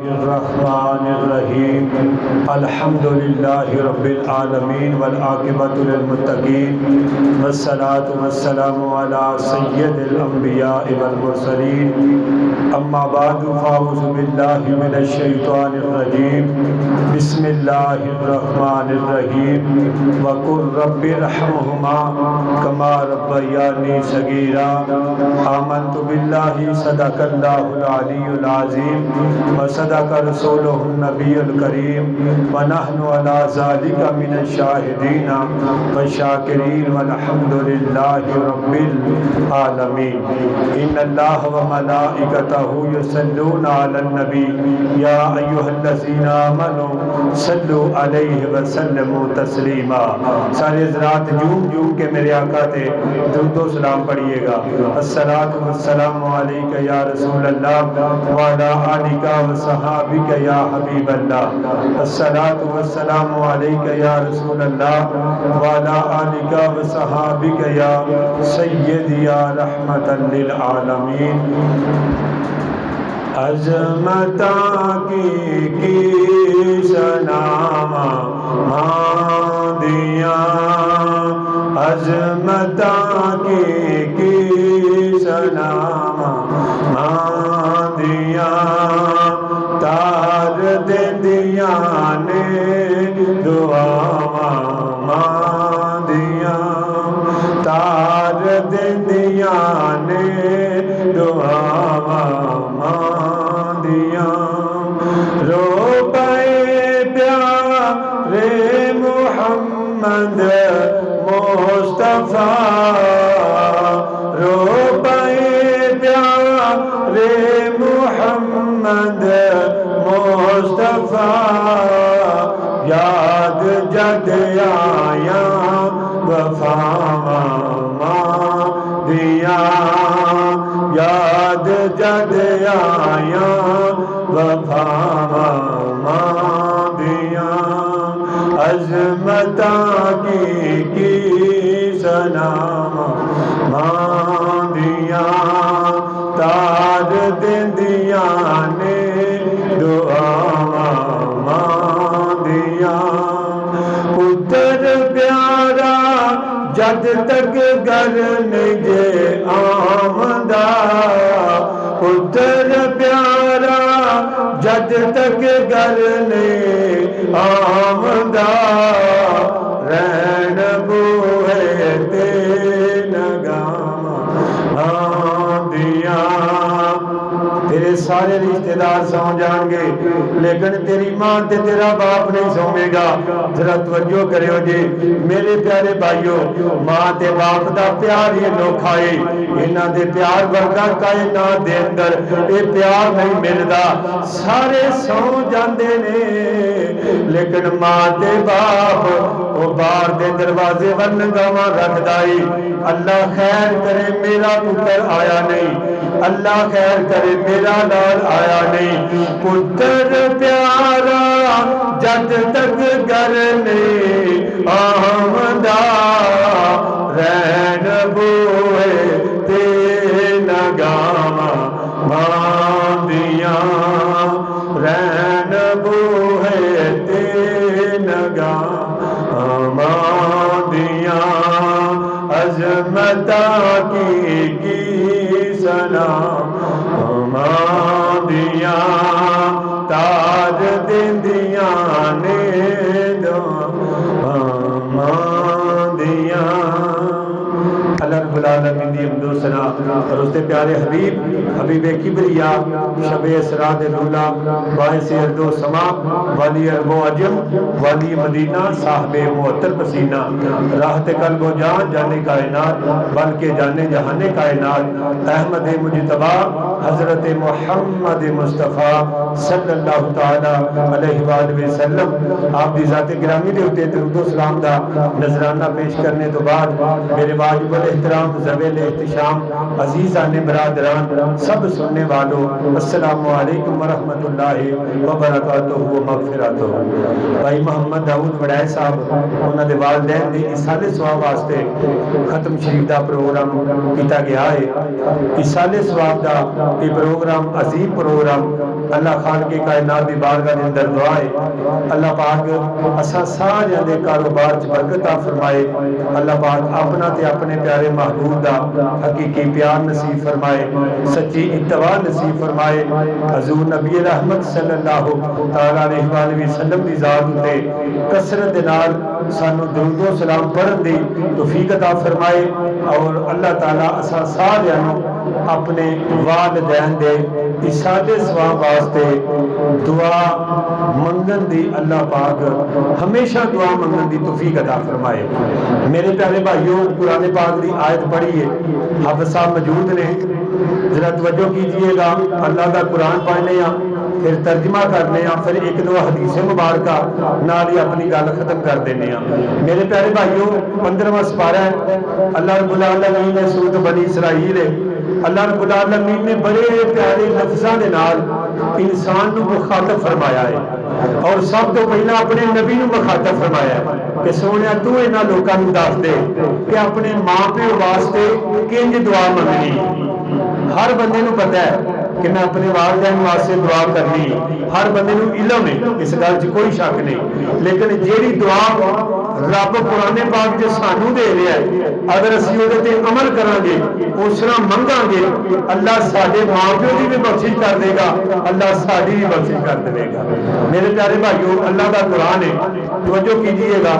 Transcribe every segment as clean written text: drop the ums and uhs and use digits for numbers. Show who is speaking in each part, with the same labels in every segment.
Speaker 1: الرحمن الرحیم الحمد للہ رب العالمین والعاقبۃ للمتقین والصلاة والسلام علی سید الانبیاء والمرسلین اما بعد فاعوذ باللہ من الشیطان الرجیم بسم اللہ الرحمن الرحیم وقل رب ارحمہما کما ربیانی صغیرا آمنت باللہ صدق اللہ العلی العظیم وصدق رسولہ النبی الکریم ونحن علی ذالک من الشاہدین والشاکرین والحمد للہ رب العالمین ان اللہ وملائکتہ یصلون علی النبی یا ایہا الذین آمنوا صلوا علیہ وسلموا تسلیما۔ سارے حضرات جھوم جھوم کے میرے آقا تھے درود و سلام پڑھیے گا۔ الصلاۃ والسلام علیک یا رسول اللہ وعلی آلک وصحابک یا حبیب اللہ۔ الصلاۃ والسلام علیک یا رسول اللہ وعلی آلک وصحابک یا سیدی یا رحمت للعالمین۔ عظمتاں کی سنام ماندیاں عظمتاں کی سنام ماندیاں تار دیندیاں نے دعاواں ماندیاں تار دیندیاں نے دعاواں ماندیاں رو پائے پیارے محمد مصطفیٰ رو پائے پیارے محمد مصطفیٰ یاد جد آیا وفاواں ماندیاں یاد جد آیا وفاواں ماندیاں عظمتاں کی سنام ماندیاں تار دیندیاں نے دعاواں ماندیاں پتر پیارا جد تک گھر نہیں جے آمدہ پتر پیارا جد تک گھر نہیں آمدہ رین بوئے تے نگاواں ماندیاں۔ تیرے سارے رشتہ دار سو جان گے لیکن تیری ماں تے تیرا باپ نہیں سوے گا۔ ذرا توجہ کریو جی میرے پیارے بھائیو، ماں تے باپ دا پیار ہی انوکھا ہے۔ انہاں دے پیار ورگا کائنات دے اندر اے پیار نہیں ملدا۔ سارے سو جاندے نے لیکن ماں تے باپ او باہر دے دروازے ول نگاواں رکھدا ہے۔ اللہ خیر کرے میرا پتر آیا نہیں، اللہ خیر کرے میرا لال آیا نہیں۔ پتر پیارا جد تک گھر نہیں آمدہ رین بوئے تے نگاواں ماندیاں رین بوئے تے نگاواں ماندیاں عظمتاں کی سنام ماندیاں تاج دیندیاں نے دعاواں ماندیاں۔ اللہ رب العالمین دی حمد و ثنا اور اس دے پیارے حبیب کبریا شب اسراء دے دولا باعث ارض و سما والی عرب و عجم والی مدینہ صاحب معطر پسینہ راحت قلب و جان جانے کائنات بلکہ جانے جہان کائنات احمد مجتبی حضرت محمد مصطفیٰ صلی اللہ تعالی علیہ وآلہ وسلم آپ دی ذات گرامی دے ہوتے درود و سلام دا نذرانہ پیش کرنے تو بعد میرے واجب الاحترام محترم ذویل احتشام عزیزان برادران سب سننے والوں السلام علیکم ورحمۃ اللہ وبرکاتہ و مغفراتہ۔ بھائی محمد داؤد وڑائے صاحب انہوں نے والدین دی اصال ثواب واسطے ختم شریف دا پروگرام کیتا گیا ہے۔ اصال ثواب دا یہ پروگرام عظیم پروگرام اللہ خالق کائنات دی بارگاہ دے اندر دعا ہے اللہ پاک اساں سارے دے کاروبار چ برکت عطا فرمائے، اللہ پاک اپنا تے اپنے پیارے محبوب دا حقیقی پیار نصیب فرمائے، سچی اتباع نصیب فرمائے، حضور نبی رحمت صلی اللہ تعالی علیہ وآلہ وسلم دی ذات تے کثرت دے نال سانو درود و سلام پڑھن دی توفیق عطا فرمائے، اور اللہ تعالی اساں سارے اپنے والدین دے ایصال ثواب واسطے دعا منگن دی اللہ پاک ہمیشہ دعا منگن دی توفیق عطا فرمائے۔ میرے پیارے بھائیوں قرآن پاک دی آیت پڑھی ہے، حافظ صاحب موجود نے، ذرا توجہ کیجئے گا، اللہ کا قرآن پڑھنے ہیں پھر ترجمہ کرنے ہیں پھر ایک دو حدیث مبارکہ نال ہی اپنی گل ختم کر دینے ہیں۔ میرے پیارے بھائیوں 15واں سپارہ ہے، اللہ رب العالمین نے سورۃ بنی اسرائیل ہے، اللہ رب العالمین نے بڑے پیارے لفظاں دے نال انسان نو مخاطب فرمایا ہے، اور سب تو پہلا اپنے نبی نو مخاطب فرمایا ہے کہ سونیا تو انہاں لوکاں نو دس دے کہ اپنے ماں پیو واسطے کنج دعا منگنی۔ ہر بندے نو پتہ ہے کہ میں اپنے والدین واسطے دعا کرنی، ہر بندے نو علم ہے، اس گل چ کوئی شک نہیں، لیکن جیڑی دعا رب قرآن پاک جو سانو دے رہا ہے اگر اسی وہ تے عمل کریں گے اس طرح منگاں گے اللہ ساڈے ماں پیو دی بھی بخشش کر دے گا، اللہ ساڈی بھی بخشش کر دے گا۔ میرے پیارے بھائیوں اللہ کا قرآن ہے، توجہ کیجئے گا،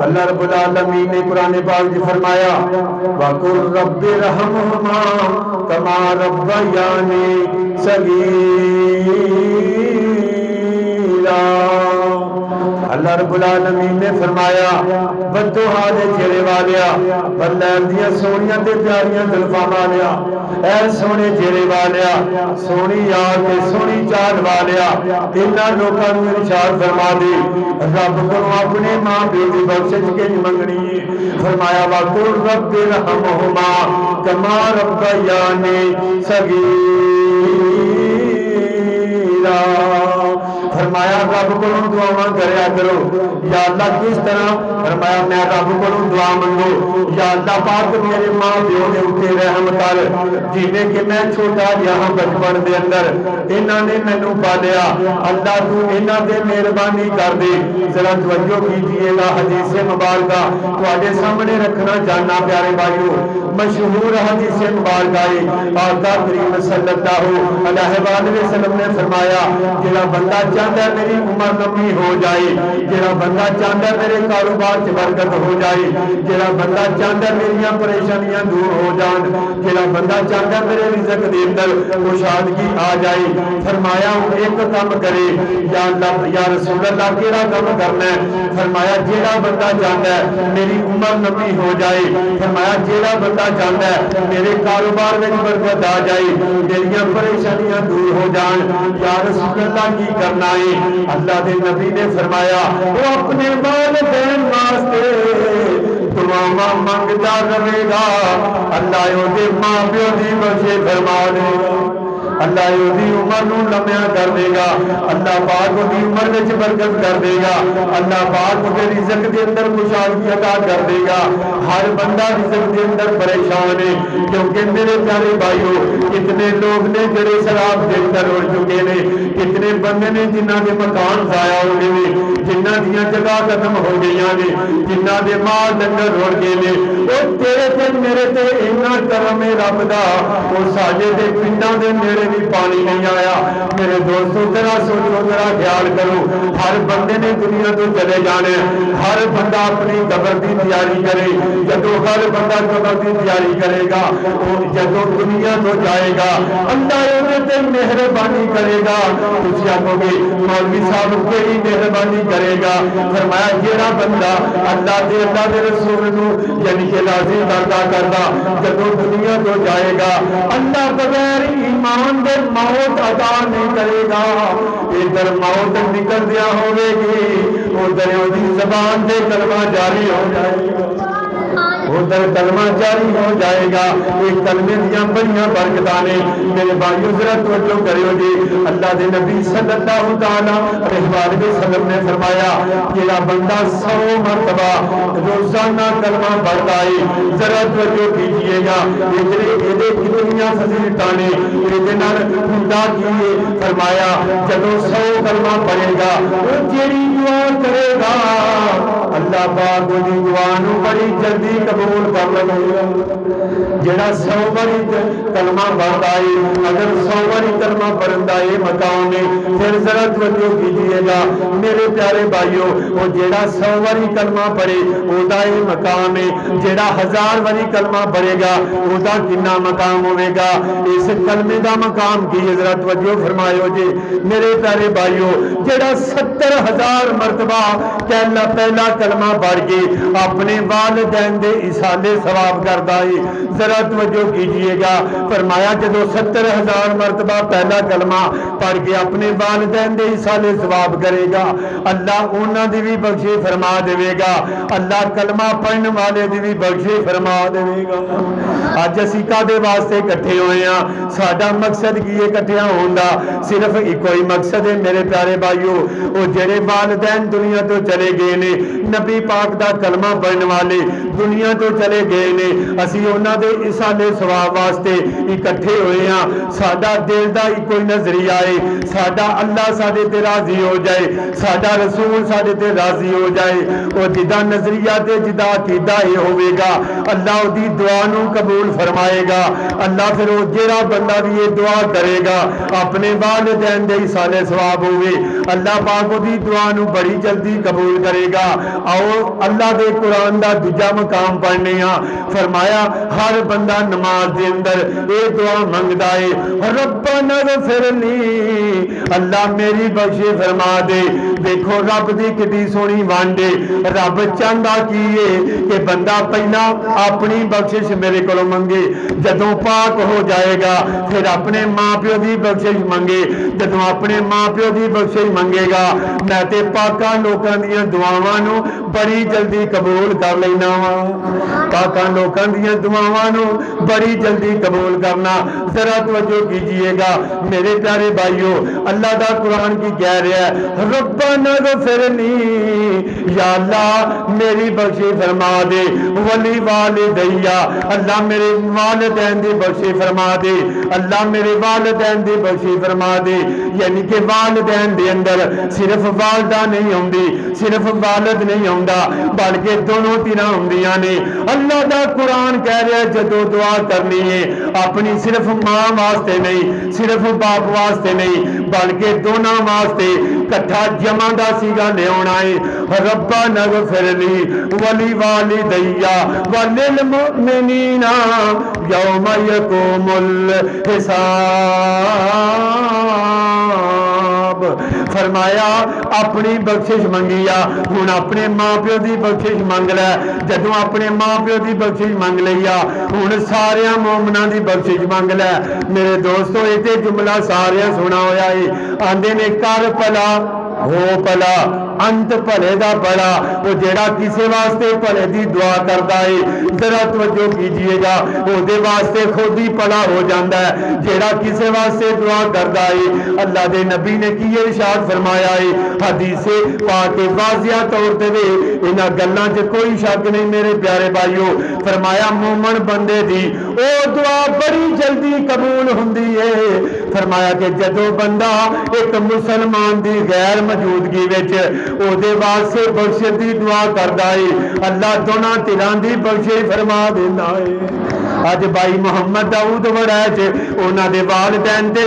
Speaker 1: اللہ رب العالمین نے قرآن پاک جو فرمایا وَقُلْ رَبِّ ارْحَمْهُمَا كَمَا رَبَّيَانِي صَغِيرًا۔ اللہ رب العالمین نے فرمایا بدوہا دے چہرے والیا، بندیاں دیاں سونیاں تے پیاریاں زلفاں والیا، اے سونے چہرے والیا، سونی یاد تے سونی چال والیا، انہاں لوکاں نوں ارشاد فرما دے رب کو اپنے ماں پیو دی بخشش کے منگنی ہے۔ فرمایا وَقُلْ رَبِّ ارْحَمْهُمَا كَمَا رَبَّيَانِي صَغِيرًا۔ فرمایا رب کو دعا کریا کرو، یا اللہ کس طرح؟ فرمایا میں رب کو دعا منگو یا اللہ پاک میرے ماں پیو دے اوتے رحم کر، جویں کہ میں چھوٹا جہاں بچپن دے اندر انہاں نے مینوں پالیا، اللہ تو انہاں تے مہربانی کر دے۔ ذرا توجہ کیجئے گا، حدیث مبارکہ تواڈے سامنے رکھنا چاہنا پیارے بھائیو، مشہور حدیث مبارکہ ہے، آقا کریم صلی اللہ علیہ وآلہ وسلم نے فرمایا جڑا بندہ چاہتا ہے میری عمر لمبی ہو جائے، جڑا بندہ چاہتا ہے میرے کاروبار چ برکت ہو جائے، جڑا بندہ چاہتا ہے میری پریشانیاں دور ہو جان، جڑا بندہ چاہتا ہے میرے رزق دے اندر خوشحالگی آ جائے، فرمایا ایک کام کرے، یا اللہ یا رسول اللہ کیڑا کام کرنا ہے؟ فرمایا جڑا بندہ چاہتا ہے میری عمر لمبی ہو جائے، فرمایا جڑا بندہ چاہتا ہے میرے کاروبار میں برکت آ جائے، میری پریشانیاں دور ہو جان، یا رسول اللہ کی کرنا ہے؟ اللہ دے نبی نے فرمایا وہ اپنے والدین واسطے دعا منگتا رہے گا، اللہ دے ماں پیو دی بخشش فرما دے گا، اللہ دی عمر نو لمیا کر دے گا، اللہ پاک دی عمر وچ برکت کر دے گا، اللہ پاک دے رزق دے اندر خوشحالی عطا کر دے گا۔ ہر بندہ رزق دے اندر پریشان ہے، کیونکہ میرے پیارے بھائیو کتنے لوگ نے جڑے شراب دے اندر رڑ چکے نے، کتنے بندے نے جنہاں دے مکان ضائع ہو گئے نے، جنہاں دیاں جگہ ختم ہو گئیاں نے، جنہاں دے مال ڈنگر رڑ گئے نے، او تیرے تے میرے تے اتنا کرم ہے رب دا، او ساڈے دے پنڈاں دے نیڑے بھی پانی نہیں آیا۔ میرے دوستو ذرا سوچو، ذرا خیال کرو، ہر بندے نے دنیا تو چلے جانے، ہر بندہ اپنی قبر کی تیاری کرے، جدو ہر بندہ قبر کی تیاری کرے گا، جدو دنیا تو جائے گا اللہ تے مہربانی کرے گا، تسی آکھو گے مولوی صاحب کیڑی مہربانی کرے گا؟ فرمایا جیڑا بندہ اللہ دے رسول نو یعنی کہ راضی کردا جدو دنیا تو جائے گا اللہ بغیر ایمان دے موت عطا نہیں کرے گا، ادھر موت نکل دیا ہوے گی ادھر دی زبان دے کلمہ جاری ہو جائے گا، ادھر کلمہ جاری ہو جائے گا. یہ کلمے دیاں بڑیاں برکتاں نے میرے بھائیو ذرا توجہ کریو جی. اللہ دے نبی صلی اللہ تعالی علیہ وسلم نے فرمایا کہ بندہ 100 مرتبہ روزانہ کلمہ پڑھتا ہے. ذرا توجہ کیجئے گا یہ کتنی فضیلتاں نے یہ ہوندا کی فرمایا جدوں 100 کلمہ پڑھے گا وہ جیڑی دعا کرے گا اللہ پاک دی دعا نو بڑی جلدی قبول کر لے گا. جڑا 100 باری کلمہ پڑھتا ہے اگر 100 باری کلمہ پڑھتا ہے مقام ہے پھر ذرا توجہ کیجئے گا میرے پیارے بھائیو وہ جڑا 100 باری کلمہ پڑھے اودا یہ مقام ہے. جڑا 1000 باری کلمہ پڑھے گا اودا کتنا مقام ہوے گا. اس کلمے دا مقام کی ذرا توجہ فرمایو جی میرے پیارے بھائیو. جڑا 70,000 مرتبہ پہلا کلمہ پڑھ کے اپنے والدین دے ایصال ثواب کرتا ہے. ذرا توجہ کیجئے گا فرمایا جدو 70,000 مرتبہ پہلا کلمہ پڑھ کے اپنے والدین دے ایصال ثواب کرے گا اللہ انہاں دی بھی بخشش فرما دے گا. اللہ کلمہ پڑھنے والے دی بھی بخشش فرما دے گا. اج اسی کادے واسطے اکٹھے ہوئے ہاں ساڈا مقصد کی اکٹھیا ہون دا صرف ایک ہی مقصد ہے میرے پیارے بھائیو. وہ جڑے والدین دنیا تو چلے گئے نے نبی پاک دا کلمہ پڑھنے والے دنیا تو چلے گئے نے اسی انہاں دے ایصال ثواب واسطے اکٹھے ہوئے ہاں. ساڈا دل دا ہی کوئی نظریہ ہے ساڈا اللہ ساڈے تے راضی ہو جائے ساڈا رسول ساڈے تے راضی ہو جائے. او جدا نظریہ تے جدا عقیدہ ہی ہوے گا اللہ دی دعا نو قبول فرمائے گا. اللہ پھر وہ جڑا بندہ بھی یہ دعا کرے گا اپنے والدین دے ایصال ثواب ہوئے اللہ پاک دی دعا نو بڑی جلدی قبول کرے گا. آؤ اللہ دے قرآن دا دوجا مقام پڑھنے ہاں. فرمایا ہر بندہ نماز دے اندر اے دعا منگدا ہے ربنا اغفر لی اللہ میری بخشش فرما دے. دیکھو رب دی کتنی سونی وانڈے رب چاہندا کی ہے کہ بندہ پہلا اپنی بخشش میرے کو منگے جدوں پاک ہو جائے گا پھر اپنے ماں پیو دی بخشش منگے. جدوں اپنے ماں پیو دی بخشش منگے گا میں تے پاکاں لوکاں دیاں دعاواں نو بڑی جلدی قبول کر لینا وا. پاکاں لوکاں دیاں دعاواں نو بڑی جلدی قبول کرنا. ذرا توجہ کیجئے گا میرے پیارے بھائیو اللہ دا قرآن کی کہہ رہا ہے ربنا اغفر لی یا اللہ میری بخشش فرما دے ولی والدیا اللہ میرے والدین دی بخشش فرما دے اللہ میرے والدین دی بخشش فرما دے. یعنی کہ والدین دے اندر صرف والدہ نہیں ہوندی صرف والد نہیں ہوندا بلکہ دونوں طرح ہوندیاں نے. اللہ دا قرآن کہہ رہا ہے جدو دعا کرنی ہے اپنی صرف ماں واسطے نہیں صرف باپ واسطے نہیں بلکہ دونوں واسطے کٹھا جمع دا سیگا لے آنا ہے ربنا اغفر لی ولی والدیا وللمؤمنین یوم یقوم الحساب. فرمایا اپنی بخشش منگیا ہن اپنے ماں پیو دی بخشش منگ لے. جدوں اپنے ماں پیو دی بخشش منگ لیا ہن سارے مومناں دی بخشش منگ لے. میرے دوستو یہ تے جملہ سارے سنا ہویا ہے آندے نے کر پلا ہو پلا انت بھلے دا بڑا. وہ جیڑا کسے واسطے بھلے دی دعا کردا ہے ذرا توجہ کیجئے گا او دے واسطے خود ہی بھلا ہو جاندا ہے. جیڑا کسے واسطے دعا کردا ہے اللہ دے نبی نے کی ارشاد فرمایا ہے حدیث پاک واضح طور تے انہاں گلاں تے کوئی شک نہیں میرے پیارے بھائیو. فرمایا مومن بندے دی او دعا بڑی جلدی قبول ہوندی ہے. فرمایا کہ جدوں بندہ ایک مسلمان دی غیر موجودگی وچ او دے واسطے بخشش دی دعا کردا ہے اللہ دونوں طرح دی بخشش فرما دیندا ہے. اج بھائی محمد داؤد وڑائچ انہاں دے والدین تے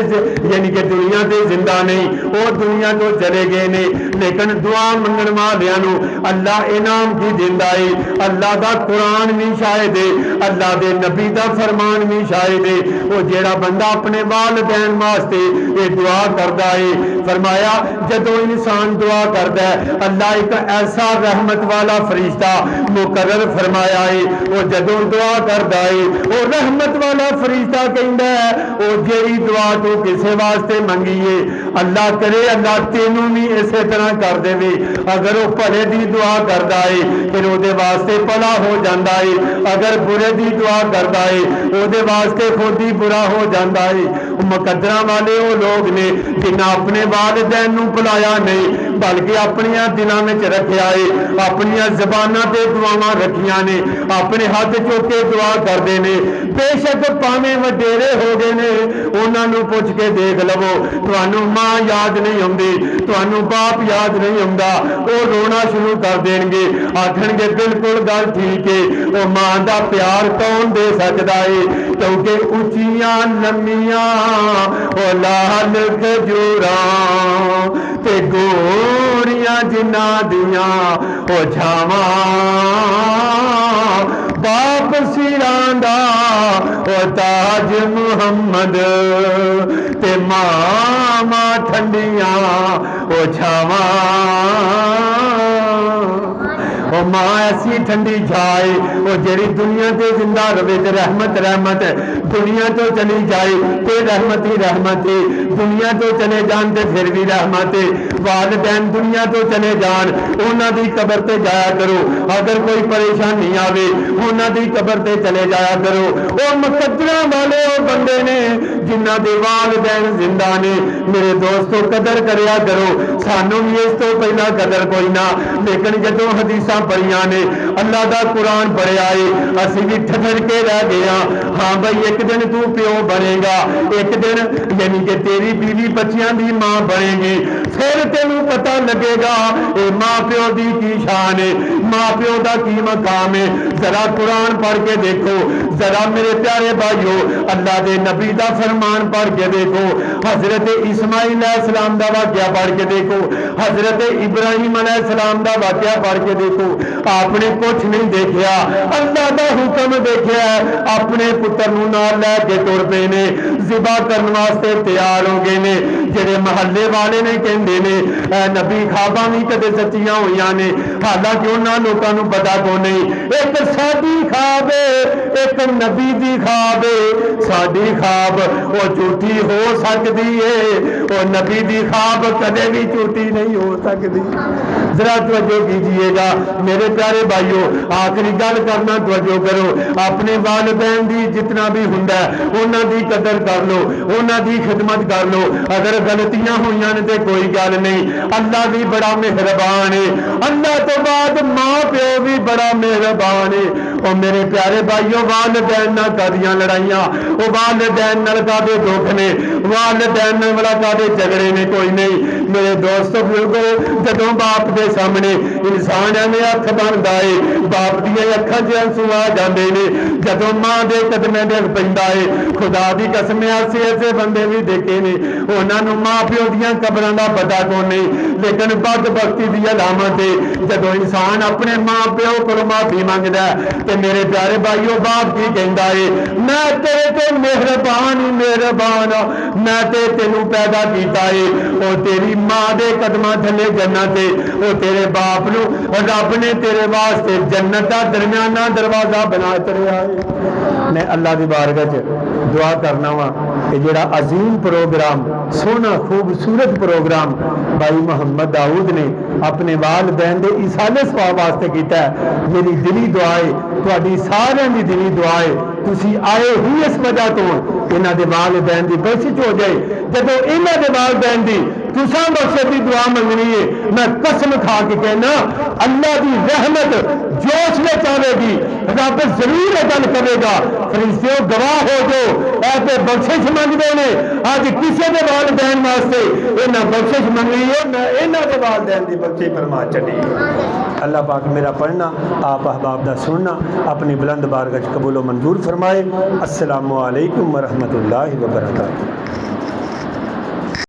Speaker 1: یعنی کہ دنیا تے زندہ نہیں او دنیا تو چلے گئے نے لیکن دعا منگن والیاں نو اللہ انعام کی دیندا ہے. اللہ دا قرآن بھی شاہد ہے اللہ دے نبی دا فرمان بھی شاہد ہے. او جیڑا بندہ اپنے والدین واسطے یہ دعا کردا ہے فرمایا جدوں انسان دعا کردا ہے اللہ ایک ایسا رحمت والا فرشتہ مقرر فرمایا ہے وہ جدوں دعا کردا ہے وہ رحمت والا فرشتہ کہندا ہے وہ جیڑی دعا تو کسے واسطے منگیے اللہ کرے اللہ تینوں بھی اسی طرح کر دے اگر وہ بھلے دی دعا کردا ہے پھر وہ واسطے بھلا ہو جاندا ہے اگر برے دی دعا کردا ہے وہ واسطے خود ہی برا ہو جاندا ہے مقدراں والے وہ لوگ نے جنہاں اپنے والدین نو بلایا نہیں بلکہ اپنی دلاں وچ رکھیا ہے اپنی زباناں تے دعاواں رکھیاں نے اپنے ہاتھ چوک کے دعا کردے نے بے شک پاویں وڈیرے ہو گئے نے انہاں نو پوچھ کے دیکھ لو تانوں ماں یاد نہیں ہوندی تانوں باپ یاد نہیں ہوندا وہ رونا شروع کر دین گے آکھن گے بالکل گل ٹھیک ہے وہ ماں دا پیار کون دے سکدا ہے کیونکہ اونچیاں لمیاں او لال کھجوراں تے گوریاں جنہاں دیاں او چھاواں باپ سراں دا او تاج محمد تے ماں ٹھنڈیاں او چھاواں وہ ماں ایسی ٹھنڈی جائے وہ جڑی دنیا تے زندہ رہے تے رحمت رحمت دنیا تو چلی جائے تے رحمت ہی رحمت ہے دنیا تو چلے جان تے پھر بھی رحمت ہے والدین دنیا تو چلے جان انہاں دی قبر تے جایا کرو اگر کوئی پریشانی آوے انہاں دی قبر تے چلے جایا کرو وہ مقدراں والے وہ بندے نے جنہاں دے والدین زندہ نے میرے دوستو قدر کریا کرو سانوں بھی اس تو پہلا قدر کوئی نہ لیکن جدوں حدیثاں پڑھیاں نے اللہ دا قرآن پڑھیا ہے اسی بھی ٹھٹر کے رہ گیا ہاں بھائی ایک دن تو پیو بنے گا ایک دن یعنی کہ تیری بیوی بچیاں دی ماں بنے گی پھر تینوں پتہ لگے گا اے ماں پیو دی کی شان ہے ماں پیو دا کی مقام ہے ذرا قرآن پڑھ کے دیکھو ذرا میرے پیارے بھائیو اللہ دے نبی دا فرمان پڑھ کے دیکھو حضرت اسماعیل علیہ السلام دا واقعہ پڑھ کے دیکھو حضرت ابراہیم علیہ السلام دا واقعہ پڑھ کے دیکھو آپ نے کچھ نہیں دیکھیا اللہ دا حکم دیکھیا اپنے پتر نو نال لے کے ٹر پے نے ذبح کرن واسطے تیار ہو گئے نے جڑے محلے والے نے کہندے نے اے نبی خواباں بھی کدے سچیاں ہوئیاں نے حالانکہ انہاں لوکاں نو پتہ کو نہیں ایک ساڈی خواب ایک نبی دی خواب ساڈی خواب وہ جھوٹی ہو سکتی ہے وہ نبی دی خواب کدے بھی جھوٹی نہیں ہو سکتی ذرا توجہ کیجئے گا میرے پیارے بھائیو آخری گل کرنا توجہ کرو اپنے والدین دی جتنا بھی ہوندا ہے انہاں دی قدر کر لو انہاں دی خدمت کر لو اگر غلطیاں ہوئیاں نے تے کوئی گل نہیں اللہ بھی بڑا مہربان ہے اللہ تو بعد ماں پیو بھی بڑا مہربان ہے او میرے پیارے بھائیو والدین نال کدیاں لڑائیاں او والدین نال کدے دکھ نے والدین نال کدے جھگڑے نے کوئی نہیں میرے دوستو بزرگو جدوں باپ دے سامنے انسان میں ہاتھ بندا ہے باپ دی اکھاں چ آنسو آ جاندے نے جدوں ماں دے قدمے تے پیندا ہے خدا دی قسم ایسے ایسے بندے بھی دیکھے نے انہاں نوں ماں پیو دیاں قبراں دا پتہ کو نہیں لیکن بدبختی دی علامت ہے جدوں انسان اپنے ماں پیو کولوں معافی منگدا ہے تے میرے پیارے بھائیو باپ کی کہندا ہے میں تیرے تے مہربان میں تے تینوں پیدا کیتا ہے او تیری ماں دے قدماں تھلے جنت ہے او تیرے باپ نو رب نے تیرے واسطے جنت دا درمیانہ دروازہ بنا چڑیا ہے میں اللہ دی بارگاہ چ دعا کرنا وا کہ جڑا عظیم پروگرام سونا خوبصورت پروگرام بھائی محمد داؤد نے اپنے والدین دے ایصال ثواب واسطے کیتا ہے میری دلی دعا ہے تہاڈی سارے دی دلی دعا ہے تسی آئے ہی اس وجہ تو انہاں دے والدین دی بخشش ہو جائے جدوں انہاں دے والدین دی تساں بخشش دی دعا منگنی ہے میں قسم کھا کے کہنا اللہ دی رحمت جوش میں چاہے گی رب ضرور گل کرے گا فرشتیوں گواہ ہو جو اے تے بخشش منگدے نے اج کسے دے والدین واسطے انہاں بخشش منگی ہے میں انہاں دے والدین دی بخشش فرما چڑی اللہ پاک میرا پڑھنا آپ احباب دا سننا اپنی بلند بارگاہ قبول و منظور فرمائے السلام علیکم ورحمۃ اللہ وبرکاتہ